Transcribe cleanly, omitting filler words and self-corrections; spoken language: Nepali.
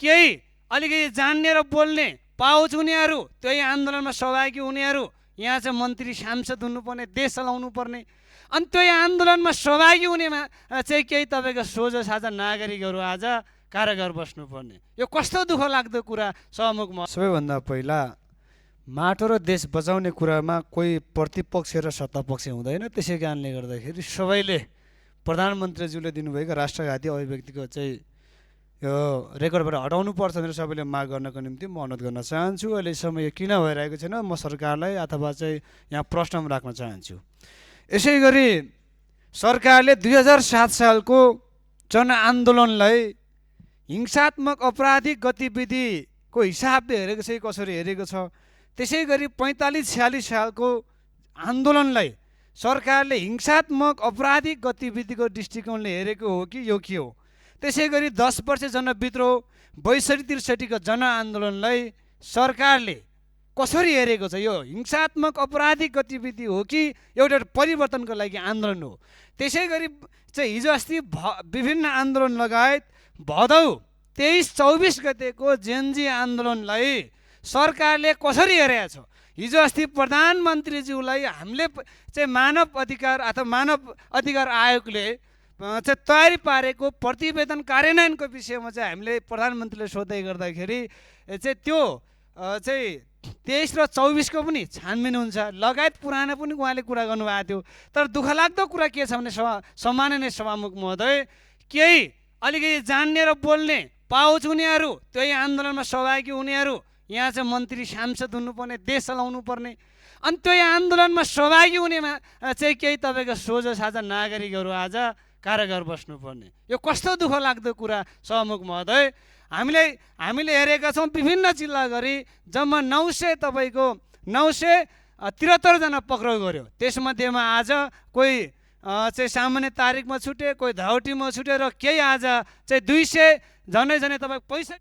केही अलिकति जान्ने र बोल्ने पाउच हुनेहरू, त्यही आन्दोलनमा सहभागी हुनेहरू यहाँ चाहिँ मन्त्री सांसद हुनुपर्ने, देश चलाउनु पर्ने, अनि त्यही आन्दोलनमा सहभागी हुनेमा चाहिँ केही तपाईँको सोझो साझा नागरिकहरू आज कारागार बस्नुपर्ने। यो कस्तो दुःख लाग्दो कुरा सभामुखमा। सबैभन्दा पहिला माटो र देश बचाउने कुरामा कोही प्रतिपक्ष र सत्तापक्ष हुँदैन। त्यसै कारणले गर्दाखेरि सबैले प्रधानमन्त्रीज्यूले दिनुभएको राष्ट्रघाती अभिव्यक्तिको चाहिँ यो रेकर्डबाट हटाउनु पर्छ भनेर सबैले माग गर्नको निम्ति म अनुरोध गर्न चाहन्छु। अहिलेसम्म यो किन भइरहेको छैन म सरकारलाई अथवा चाहिँ यहाँ प्रश्नमा राख्न चाहन्छु। यसै गरी सरकारले 2007 सालको जनआन्दोलनलाई हिंसात्मक अपराधिक गतिविधिको हिसाबले हेरेको छ कि कसरी हेरेको छ? त्यसै गरी 45-46 सालको आन्दोलनलाई सरकारले हिंसात्मक अपराधिक गतिविधिको दृष्टिकोणले हेरेको हो कि यो के हो? त्यसै गरी 10 वर्ष जनविद्रोह 62-63 को जनआन्दोलनलाई सरकारले कसरी हेरेको छ? यो हिंसात्मक अपराधिक गतिविधि हो कि एउटा परिवर्तनको लागि आन्दोलन हो? त्यसै गरी चाहिँ हिजो अस्ति विभिन्न आन्दोलन लगायत भदौ 23-24 गतेको जेनजी आन्दोलनलाई सरकारले कसरी हेरेको छ? हिजो अस्ति प्रधानमन्त्रीज्यूलाई हामीले चाहिँ मानव अधिकार अथवा मानव अधिकार आयोगले चाहिँ तयारी पारेको प्रतिवेदन कार्यान्वयनको विषयमा चाहिँ हामीले प्रधानमन्त्रीले सोध्दै गर्दाखेरि चाहिँ त्यो चाहिँ 23 र 24 को पनि छानबिन हुन्छ लगायत पुरानो पनि उहाँले कुरा गर्नुभएको थियो। तर दुःखलाग्दो कुरा के छ भने सम्माननीय सभामुख महोदय, केही अलिकति जान्ने र बोल्ने पाउच हुनेहरू, त्यही आन्दोलनमा सहभागी हुनेहरू यहाँ चाहिँ मन्त्री सांसद हुनुपर्ने, देश चलाउनु पर्ने, अनि त्यही आन्दोलनमा सहभागी हुनेमा चाहिँ केही तपाईँको सोझो साझा नागरिकहरू आज कारागार बस्नुपर्ने। यो कस्तो दुःख लाग्दो कुरा सभामुख महोदय। हामीले हेरेका छौँ विभिन्न जिल्ला गरी जम्मा 973 जना पक्राउ गर्यो। त्यसमध्येमा आज कोही चाहिँ सामान्य तारिकमा छुटे, कोही धाउटीमा छुटे र केही आज चाहिँ 200 झनै तपाईँ पैसा